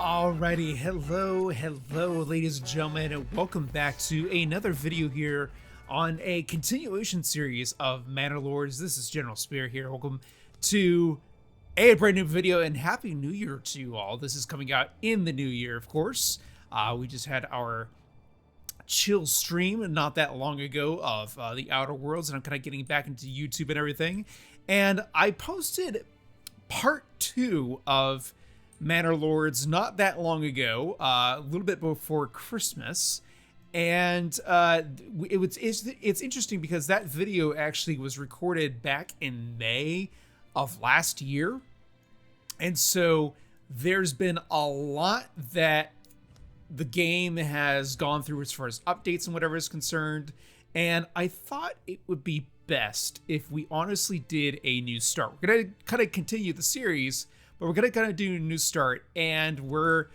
Alrighty, hello, ladies and gentlemen, and welcome back to another video here on a continuation series of Manor Lords. This is General Speer here. Welcome to a brand new video, and Happy New Year to you all. This is coming out in the new year, of course. We just had our chill stream not that long ago of the Outer Worlds, and I'm kind of getting back into YouTube and everything. And I posted part 2 of Manor Lords not that long ago, a little bit before Christmas, and it's interesting because that video actually was recorded back in May of last year, and so there's been a lot that the game has gone through as far as updates and whatever is concerned, and I thought it would be best if we honestly did a new start. We're gonna kind of continue the series, but we're gonna kind of do a new start, and we're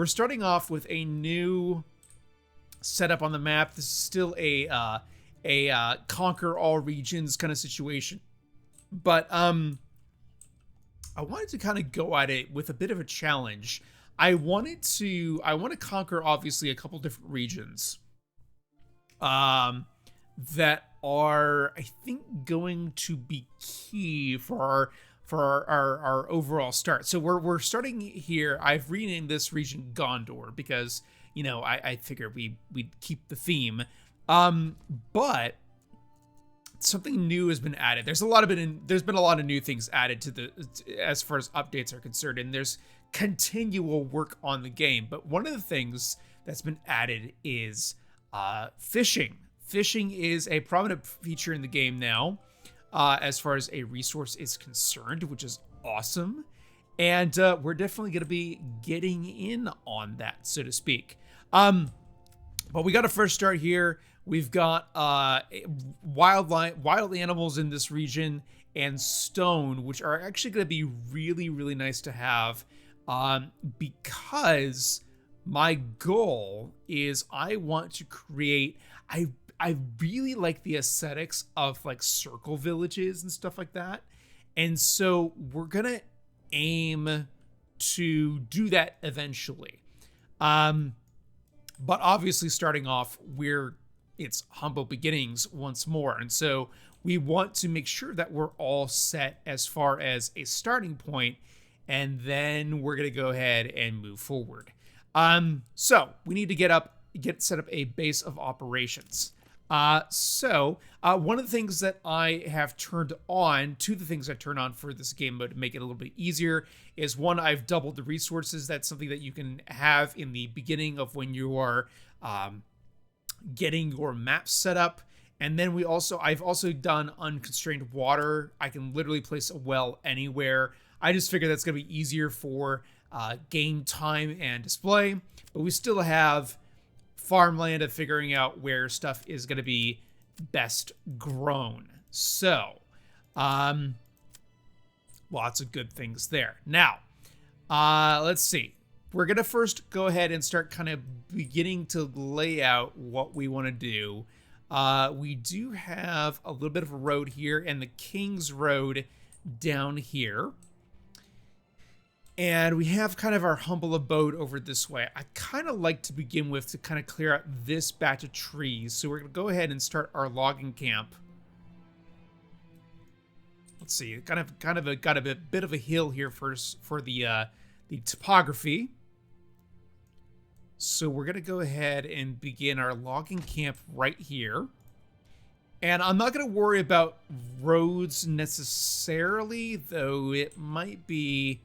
starting off with a new setup on the map. This is still a conquer all regions kind of situation, but I wanted to kind of go at it with a bit of a challenge. I want to conquer obviously a couple different regions that are, I think, going to be key for our overall start. So we're starting here. I've renamed this region Gondor because, you know, I figured we'd keep the theme. But something new has been added. There's been a lot of new things added to as far as updates are concerned, and there's continual work on the game. But one of the things that's been added is fishing. Fishing is a prominent feature in the game now, as far as a resource is concerned, which is awesome. And we're definitely going to be getting in on that, so to speak. But we got to first start here. We've got wild animals in this region and stone, which are actually going to be really, really nice to have, because my goal is I want to create... I really like the aesthetics of like circle villages and stuff like that. And so we're going to aim to do that eventually. But obviously starting off it's humble beginnings once more. And so we want to make sure that we're all set as far as a starting point, and then we're going to go ahead and move forward. So we need to get set up a base of operations. One of the things that I have turned on, two of the things I turn on for this game mode to make it a little bit easier, is one, I've doubled the resources. That's something that you can have in the beginning of when you are getting your map set up. And then I've also done unconstrained water. I can literally place a well anywhere. I just figure that's going to be easier for game time and display, but we still have farmland of figuring out where stuff is going to be best grown. So, lots of good things there. Now, let's see. We're going to first go ahead and start kind of beginning to lay out what we want to do. We do have a little bit of a road here and the King's Road down here. And we have kind of our humble abode over this way. I kind of like to begin with to kind of clear out this batch of trees. So we're going to go ahead and start our logging camp. Let's see, got a bit of a hill here first for the topography. So we're going to go ahead and begin our logging camp right here. And I'm not going to worry about roads necessarily, though it might be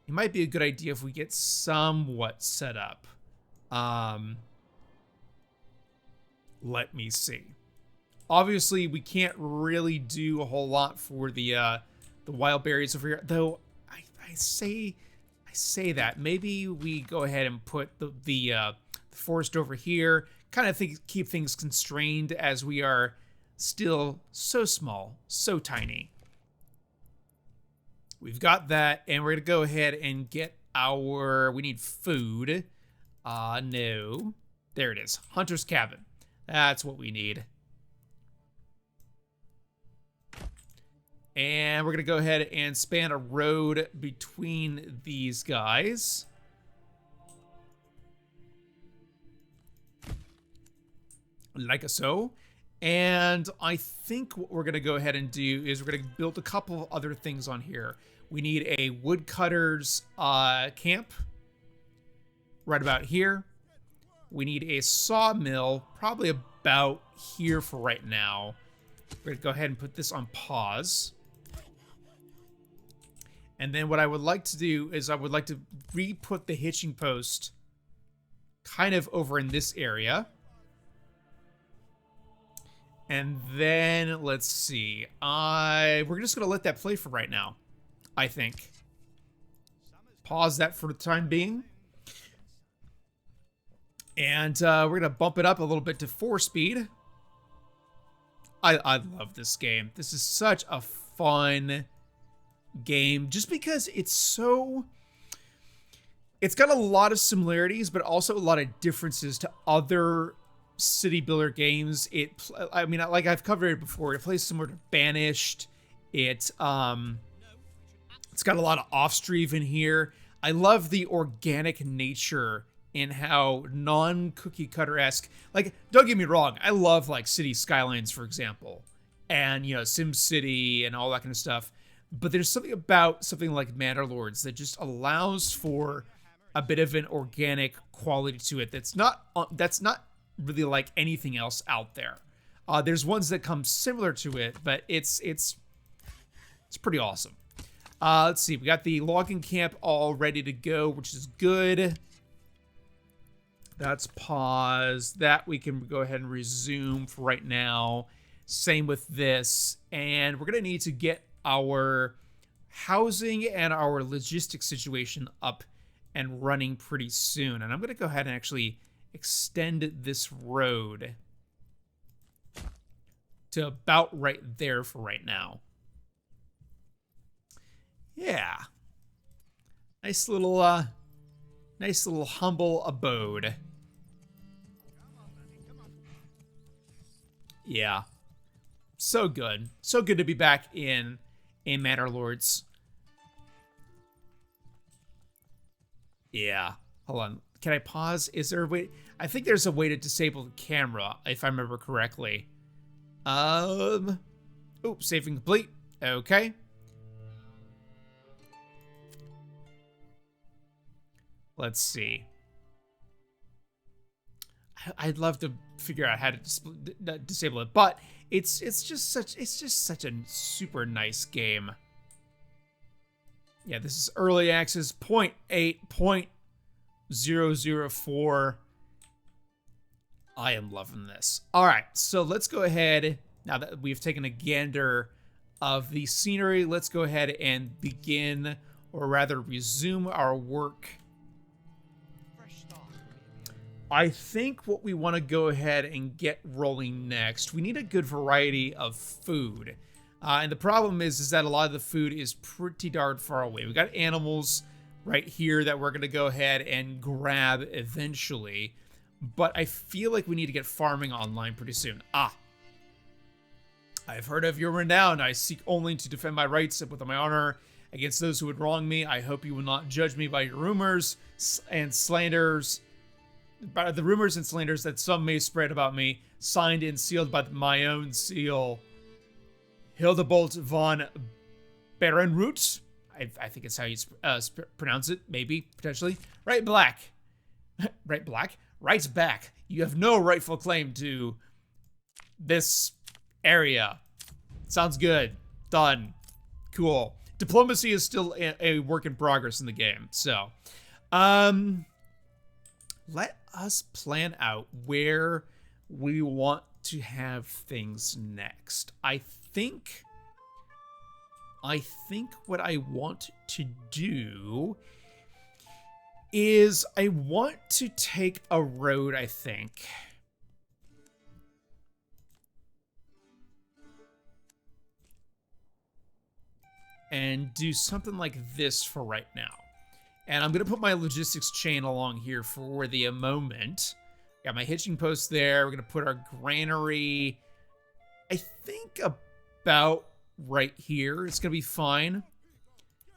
a good idea if we get somewhat set up. Let me see. Obviously, we can't really do a whole lot for the wild berries over here, though. I say that maybe we go ahead and put the forest over here. Kind of keep things constrained as we are still so small, so tiny. We've got that, and we're going to go ahead and get we need food. No. There it is. Hunter's Cabin. That's what we need. And we're going to go ahead and span a road between these guys. like so. And I think what we're going to go ahead and do is we're going to build a couple of other things on here. We need a woodcutter's camp right about here. We need a sawmill probably about here for right now. We're going to go ahead and put this on pause. And then what I would like to do is I would like to re-put the hitching post kind of over in this area. And then, let's see. We're just going to let that play for right now, I think. Pause that for the time being. And we're going to bump it up a little bit to 4-speed. I love this game. This is such a fun game. Just because it's so... It's got a lot of similarities, but also a lot of differences to other city builder games. I mean, like I've covered it before, it plays similar to Banished. It's got a lot of off-streave in here. I love the organic nature in how non-cookie cutter-esque, like, don't get me wrong, I love like City Skylines, for example, and, you know, SimCity and all that kind of stuff, but there's something about something like Manor Lords that just allows for a bit of an organic quality to it that's not really like anything else out there. There's ones that come similar to it, but it's pretty awesome. Let's see, we got the logging camp all ready to go, which is good. That's pause. That we can go ahead and resume for right now. Same with this. And we're going to need to get our housing and our logistics situation up and running pretty soon. And I'm going to go ahead and actually extend this road to about right there for right now. Yeah. Nice little humble abode. Yeah. So good. So good to be back in Manor Lords. Yeah. Hold on. Can I pause? Is there a way? I think there's a way to disable the camera, if I remember correctly. Oops, saving complete. Okay. Let's see. I'd love to figure out how to disable it, but it's just such a super nice game. Yeah, this is early access 0.8.004. I am loving this. All right, so let's go ahead, now that we've taken a gander of the scenery, let's go ahead and begin, or rather resume our work. I think what we want to go ahead and get rolling next, we need a good variety of food. And the problem is that a lot of the food is pretty darn far away. We got animals right here that we're going to go ahead and grab eventually. But I feel like we need to get farming online pretty soon. I've heard of your renown. I seek only to defend my rights with my honor against those who would wrong me. I hope you will not judge me by your rumors and slanders. By the rumors and slanders that some may spread about me, signed and sealed by my own seal. Hildebolt von Berenroot. I think it's how you pronounce it, maybe, potentially. Right back. You have no rightful claim to this area. Sounds good. Done. Cool. Diplomacy is still a work in progress in the game, so. Let us plan out where we want to have things next. I think what I want to do is I want to take a road, I think. And do something like this for right now. And I'm going to put my logistics chain along here for the moment. Got my hitching post there. We're going to put our granary, I think, about right here. It's going to be fine.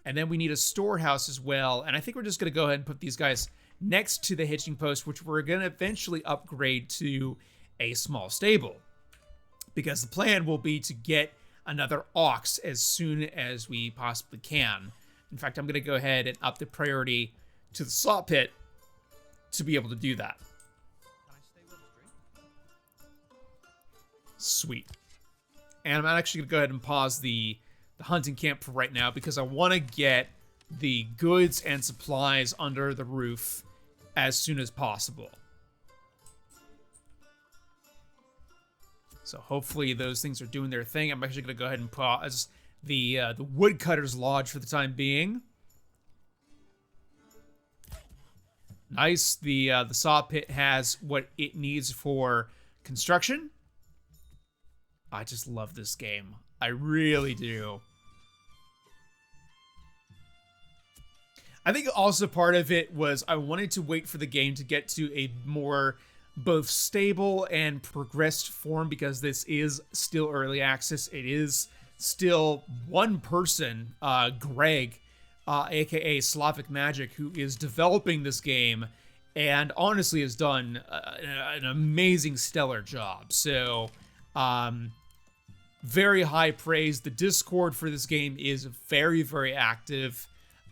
And then we need a storehouse as well. And I think we're just going to go ahead and put these guys next to the hitching post, which we're going to eventually upgrade to a small stable, because the plan will be to get another ox as soon as we possibly can. In fact, I'm going to go ahead and up the priority to the saw pit to be able to do that. Sweet. And I'm actually going to go ahead and pause the hunting camp for right now, because I want to get the goods and supplies under the roof as soon as possible. So hopefully those things are doing their thing. I'm actually going to go ahead and pause the woodcutter's lodge for the time being. Nice. The saw pit has what it needs for construction. I just love this game. I really do. I think also part of it was I wanted to wait for the game to get to a more both stable and progressed form, because this is still early access. It is still one person, Greg, aka Slavic Magic, who is developing this game, and honestly has done an amazing, stellar job. So, very high praise. The Discord for this game is very, very active.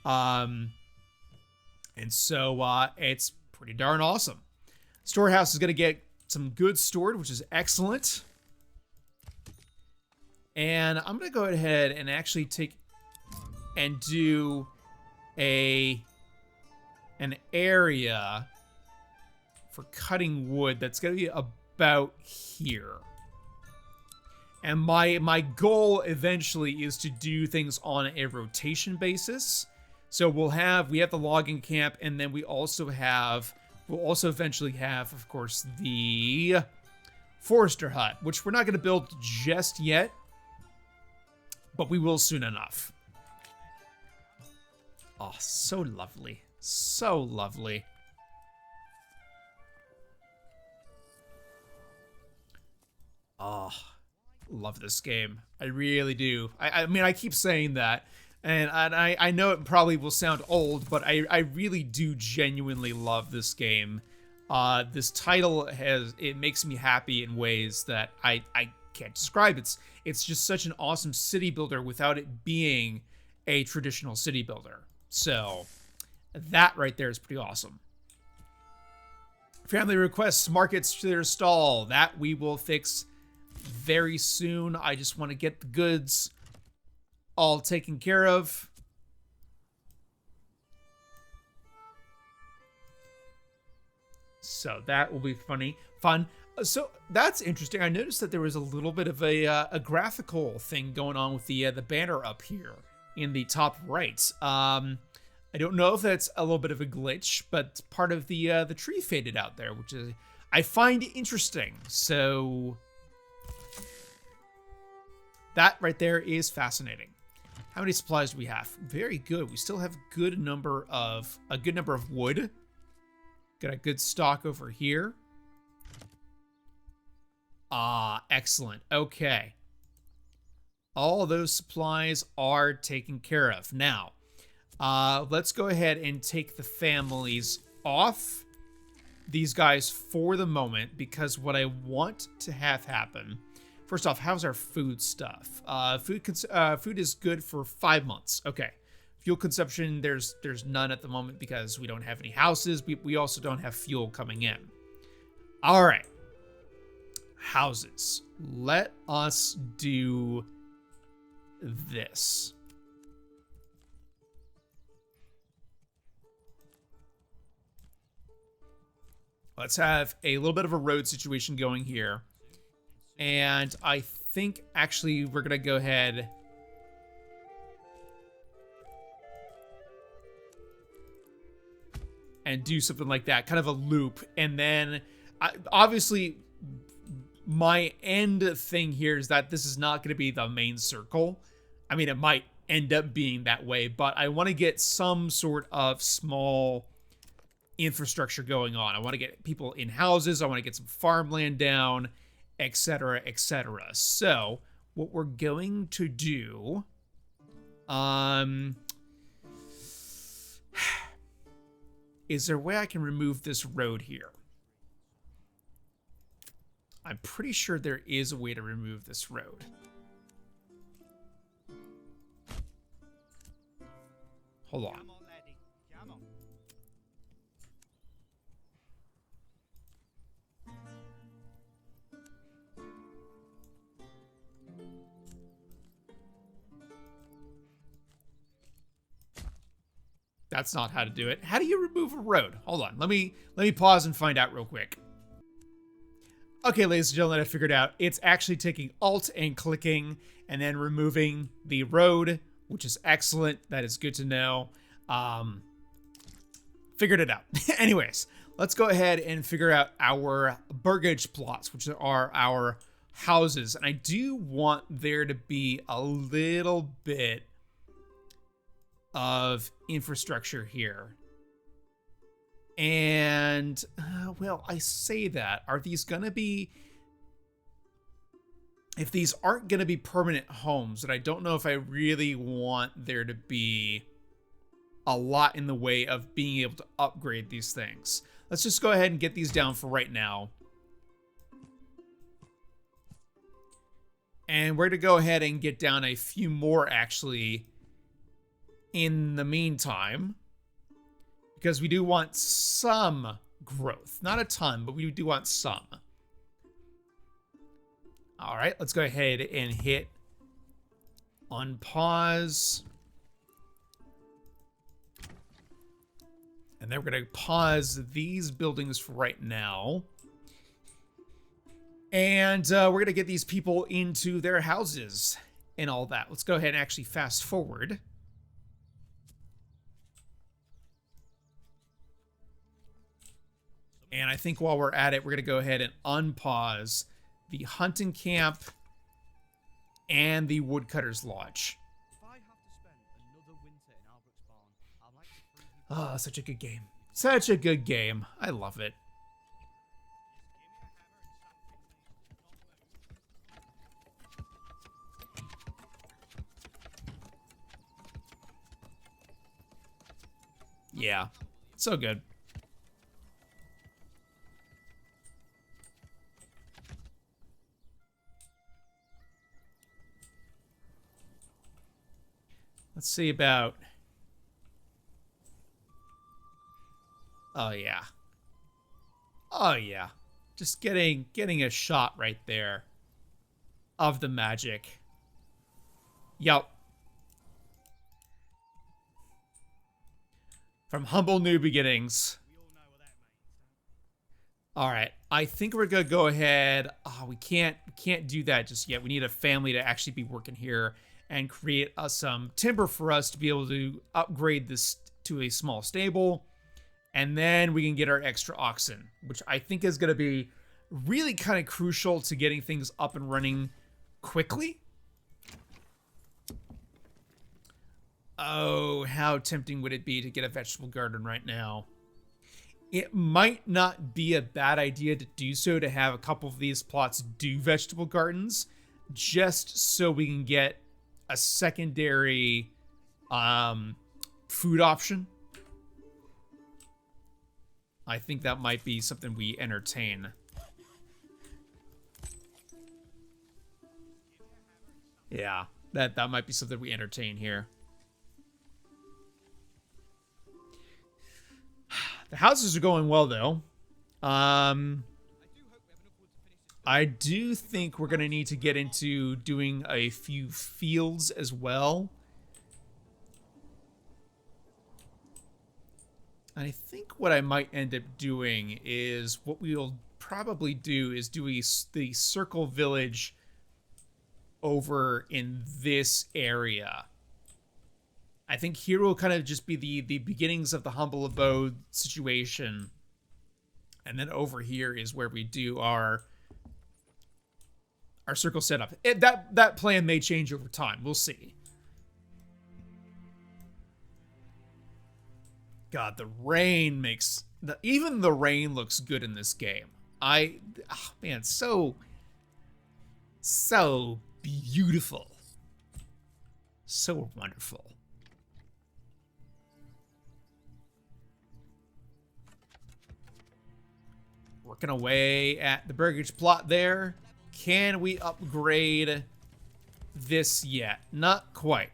And so it's pretty darn awesome. Storehouse is going to get some goods stored, which is excellent. And I'm going to go ahead and actually take and do an area for cutting wood that's going to be about here. And my goal eventually is to do things on a rotation basis. So we have the logging camp, and then we'll also eventually have, of course, the forester hut, which we're not going to build just yet, but we will soon enough. Oh, so lovely. So lovely. Oh, love this game. I really do. I mean, I keep saying that, and I know it probably will sound old, but I really do genuinely love this game. This title it makes me happy in ways that I can't describe. It's just such an awesome city builder without it being a traditional city builder. So that right there is pretty awesome. Family requests markets to their stall. That we will fix very soon. I just want to get the goods all taken care of. So that will be fun. So that's interesting. I noticed that there was a little bit of a graphical thing going on with the banner up here in the top right. I don't know if that's a little bit of a glitch, but part of the tree faded out there, which is I find interesting. So that right there is fascinating. How many supplies do we have? Very good. We still have a good number of wood. Got a good stock over here. Excellent. Okay. All those supplies are taken care of. Now, let's go ahead and take the families off these guys for the moment, because what I want to have happen, first off, how's our food stuff? Food is good for 5 months. Okay. Fuel consumption, there's none at the moment because we don't have any houses. We also don't have fuel coming in. All right. Houses. Let us do this. Let's have a little bit of a road situation going here. And I think actually we're going to go ahead and do something like that, kind of a loop. And then obviously my end thing here is that this is not going to be the main circle. I mean, it might end up being that way, but I want to get some sort of small infrastructure going on. I want to get people in houses. I want to get some farmland down, etc., etc. So what we're going to do, is there a way I can remove this road here? I'm pretty sure there is a way to remove this road. Hold on. That's not how to do it. How do you remove a road? Hold on. Let me pause and find out real quick. Okay, ladies and gentlemen, I figured out. It's actually taking Alt and clicking and then removing the road, which is excellent. That is good to know. Figured it out. Anyways, let's go ahead and figure out our burgage plots, which are our houses. And I do want there to be a little bit of infrastructure here. And, well, I say that. Are these gonna be... If these aren't gonna be permanent homes, then I don't know if I really want there to be a lot in the way of being able to upgrade these things. Let's just go ahead and get these down for right now. And we're gonna go ahead and get down a few more, actually, in the meantime, because we do want some growth. Not a ton, but we do want some. All right, let's go ahead and hit unpause. And then we're going to pause these buildings for right now. And we're going to get these people into their houses and all that. Let's go ahead and actually fast forward. And I think while we're at it, we're going to go ahead and unpause the hunting camp and the woodcutter's lodge. Oh, such a good game. Such a good game. I love it. Yeah, so good. Let's see about... Oh, yeah. Oh, yeah. Just getting a shot right there of the magic. Yup. From humble new beginnings. All right. I think we're going to go ahead. Oh, we can't do that just yet. We need a family to actually be working here and create some timber for us to be able to upgrade this to a small stable. And then we can get our extra oxen, which I think is going to be really kind of crucial to getting things up and running quickly. Oh, how tempting would it be to get a vegetable garden right now? It might not be a bad idea to do so, to have a couple of these plots do vegetable gardens, just so we can get a secondary food option. I think that might be something we entertain. Yeah, that might be something we entertain here. The houses are going well, though. I do think we're going to need to get into doing a few fields as well. I think what I might end up doing is, what we'll probably do is do the circle village over in this area. I think here will kind of just be the beginnings of the humble abode situation. And then over here is where we do our circle setup. That plan may change over time. We'll see. God, the rain makes... even the rain looks good in this game. Oh man, so beautiful. So wonderful. Working away at the burgage plot there. Can we upgrade this yet? Not quite.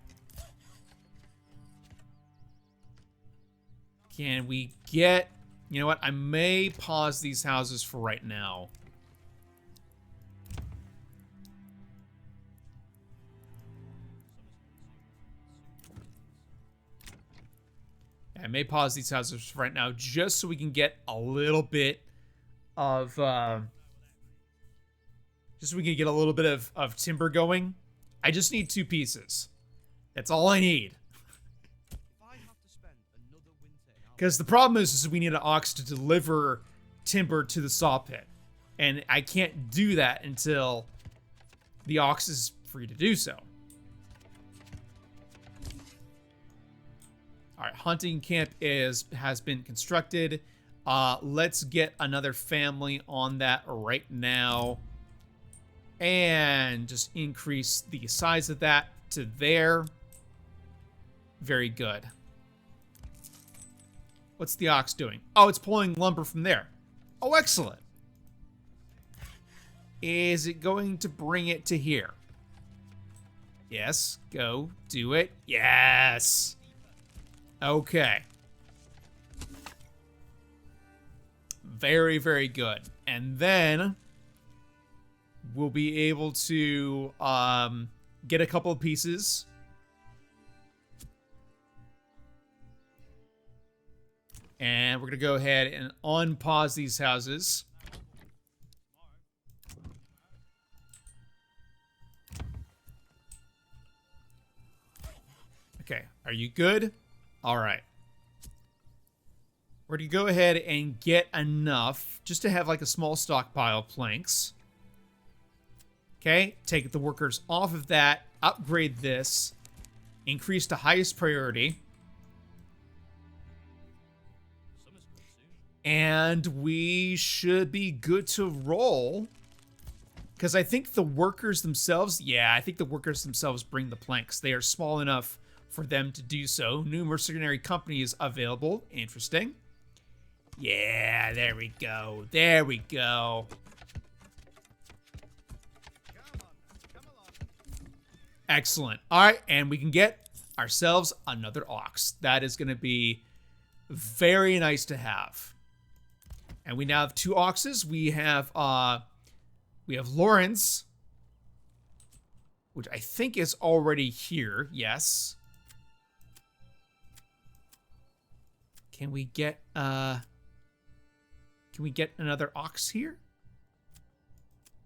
Can we get... You know what? I may pause these houses for right now. I may pause these houses for right now just so we can get a little bit of... just so we can get a little bit of timber going. I just need 2 pieces. That's all I need. Because the problem is we need an ox to deliver timber to the saw pit. And I can't do that until the ox is free to do so. Alright, hunting camp has been constructed. Let's get another family on that right now. And just increase the size of that to there. Very good. What's the ox doing? Oh, it's pulling lumber from there. Oh, excellent. Is it going to bring it to here? Yes, go do it. Yes. Okay. Very, very good. And then we'll be able to get a couple of pieces. And we're going to go ahead and unpause these houses. Okay, are you good? All right. We're going to go ahead and get enough just to have like a small stockpile of planks. Okay, take the workers off of that, upgrade this, increase to highest priority. And we should be good to roll. Because I think the workers themselves, yeah, I think the workers themselves bring the planks. They are small enough for them to do so. New mercenary companies available. Interesting. Yeah, there we go. There we go. Excellent. All right, and we can get ourselves another ox. That is going to be very nice to have. And we now have 2 oxes. We have Lawrence, which I think is already here. Yes. Can we get another ox here?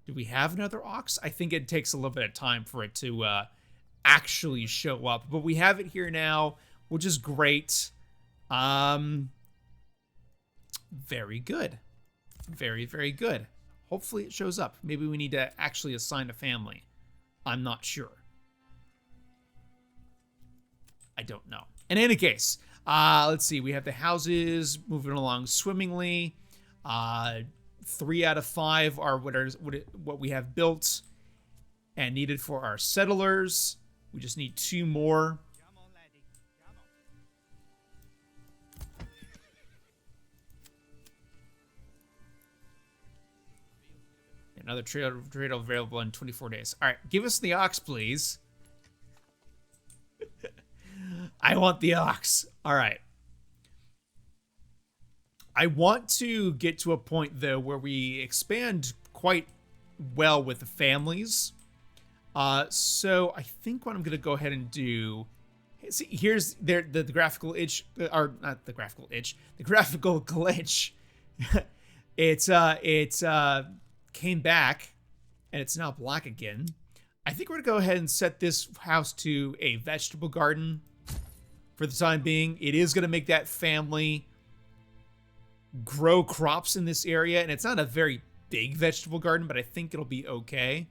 Do we have another ox? I think it takes a little bit of time for it to actually show up, but we have it here now, which is great. Very good. Very, very good. Hopefully it shows up. Maybe we need to actually assign a family. I'm not sure. I don't know. In any case, let's see. We have the houses moving along swimmingly. 3 out of 5 are what we have built and needed for our settlers. We just need 2 more. Another trade available in 24 days. All right, give us the ox, please. I want the ox. All right. I want to get to a point, though, where we expand quite well with the families. So I think what I'm going to go ahead and do... See, here's the graphical itch, or not the graphical itch, the graphical glitch. It's came back, and it's now black again. I think we're going to go ahead and set this house to a vegetable garden for the time being. It is going to make that family grow crops in this area, and it's not a very big vegetable garden, but I think it'll be okay.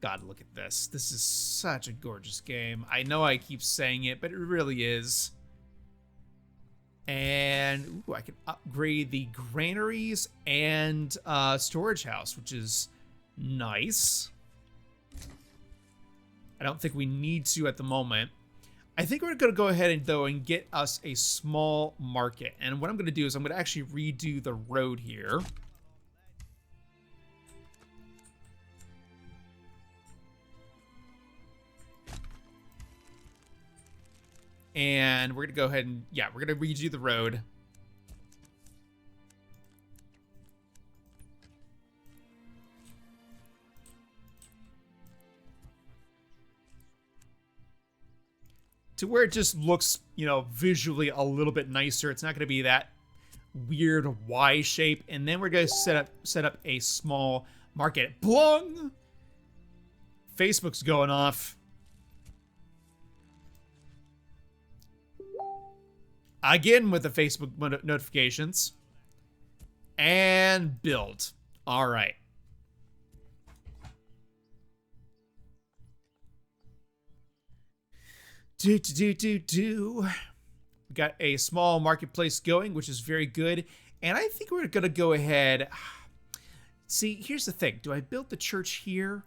God, look at this. This is such a gorgeous game. I know I keep saying it, but it really is. And ooh, I can upgrade the granaries and storage house, which is nice. I don't think we need to at the moment. I think we're going to go ahead and though and get us a small market. And what I'm going to do is I'm going to actually redo the road here. And we're going to go ahead and, yeah, we're going to redo the road. To where it just looks, you know, visually a little bit nicer. It's not going to be that weird Y shape. And then we're going to set up a small market. Blung! Facebook's going off. Again with the Facebook notifications. And build. All right. We got a small marketplace going, which is very good. And I think we're going to go ahead. See, here's the thing. Do I build the church here?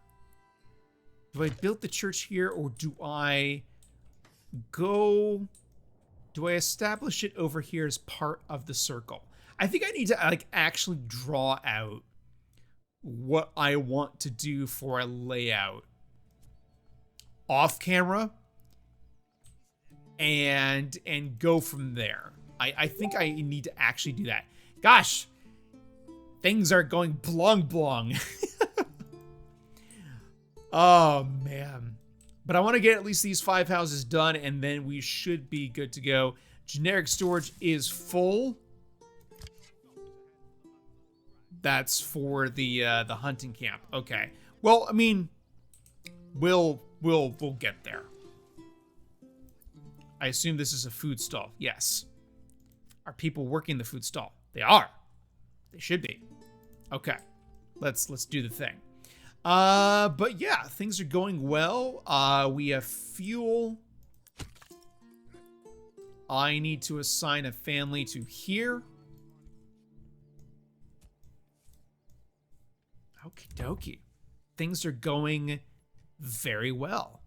Do I build the church here, or do I go... Do I establish it over here as part of the circle? I think I need to like actually draw out what I want to do for a layout off camera and go from there. I think I need to actually do that. Gosh, things are going blong. Oh man. But I want to get at least these 5 houses done, and then we should be good to go. Generic storage is full. That's for the hunting camp. Okay. Well, I mean, we'll get there. I assume this is a food stall. Yes. Are people working the food stall? They are. They should be. Okay. Let's do the thing. But yeah, things are going well. We have fuel. I need to assign a family to here. Okie dokie. Things are going very well.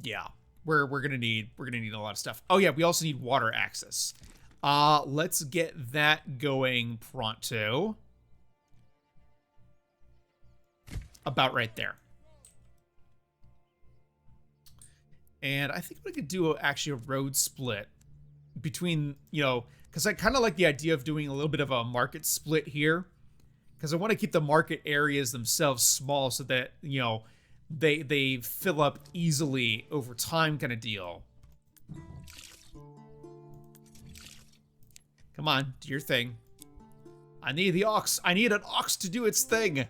Yeah, we're gonna need a lot of stuff. Oh yeah, we also need water access. Let's get that going pronto. About right there. And I think we could do actually a road split between, you know, because I kind of like the idea of doing a little bit of a market split here. Because I want to keep the market areas themselves small so that, you know, they fill up easily over time kind of deal. Come on, do your thing. I need the ox. I need an ox to do its thing.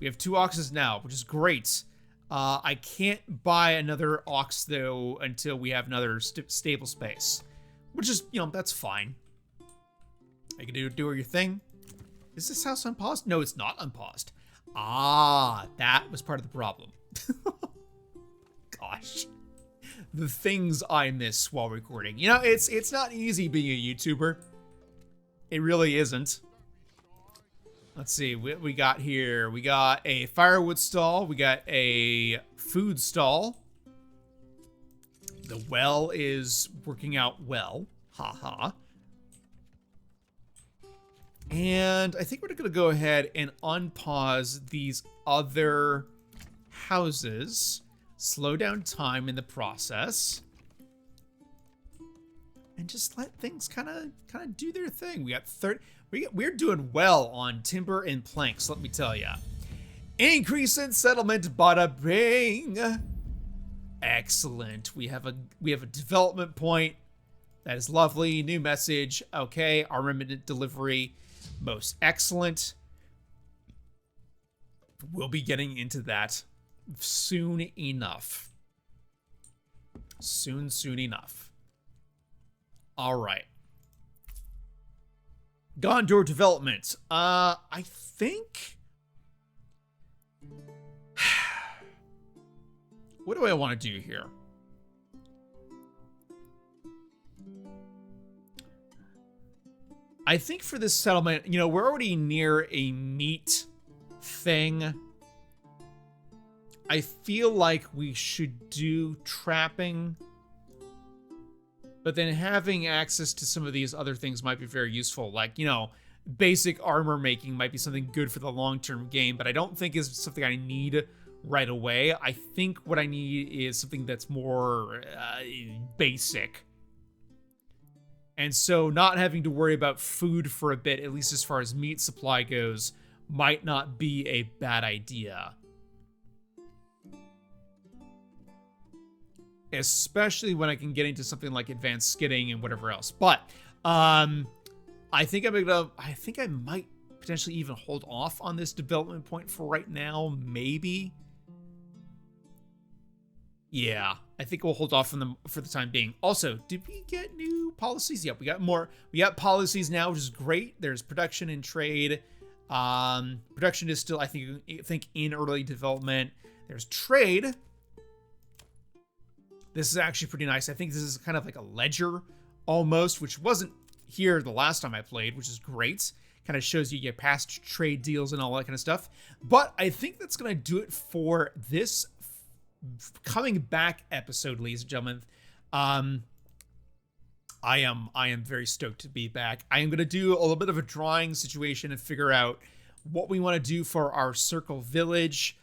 We have 2 oxes now, which is great. I can't buy another ox, though, until we have another stable space. Which is, you know, that's fine. I can do your thing. Is this house unpaused? No, it's not unpaused. Ah, that was part of the problem. Gosh. The things I miss while recording. You know, it's not easy being a YouTuber. It really isn't. Let's see what we got here. We got a firewood stall. We got a food stall. The well is working out well. Haha. And I think we're going to go ahead and unpause these other houses. Slow down time in the process. And just let things kind of do their thing. We got 30... We're doing well on timber and planks, let me tell ya. Increase in settlement, bada bing. Excellent. We have a development point. That is lovely. New message. Okay, armament delivery. Most excellent. We'll be getting into that soon enough. Soon enough. All right. Gondor development. I think... What do I want to do here? I think for this settlement, you know, we're already near a meat thing. I feel like we should do trapping, but then having access to some of these other things might be very useful. Like, you know, basic armor making might be something good for the long-term game, but I don't think is something I need right away. I think what I need is something that's more basic. And so not having to worry about food for a bit, at least as far as meat supply goes, might not be a bad idea. Especially when I can get into something like advanced skidding and whatever else. But I think I might potentially even hold off on this development point for right now, maybe. Yeah, I think we'll hold off on them for the time being. Also, did we get new policies? Yep, we got more. We got policies now, which is great. There's production and trade. Production is still, I think in early development. There's trade. This is actually pretty nice. I think this is kind of like a ledger almost, which wasn't here the last time I played, which is great. Kind of shows you get past trade deals and all that kind of stuff. But I think that's going to do it for this coming back episode, ladies and gentlemen. I am very stoked to be back. I am going to do a little bit of a drawing situation and figure out what we want to do for our circle village.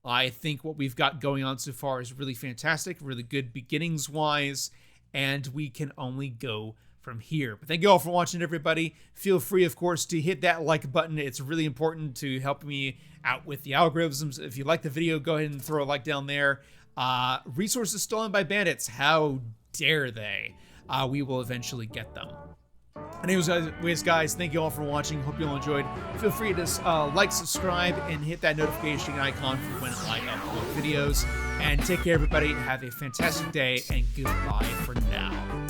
I think what we've got going on so far is really fantastic, really good beginnings wise, and we can only go from here. But thank you all for watching, everybody. Feel free, of course, to hit that like button. It's really important to help me out with the algorithms. If you like the video, go ahead and throw a like down there. Resources stolen by bandits. How dare they? We will eventually get them. Anyways, guys, thank you all for watching. Hope you all enjoyed. Feel free to like, subscribe, and hit that notification icon for when I upload videos. And take care, everybody. Have a fantastic day, and goodbye for now.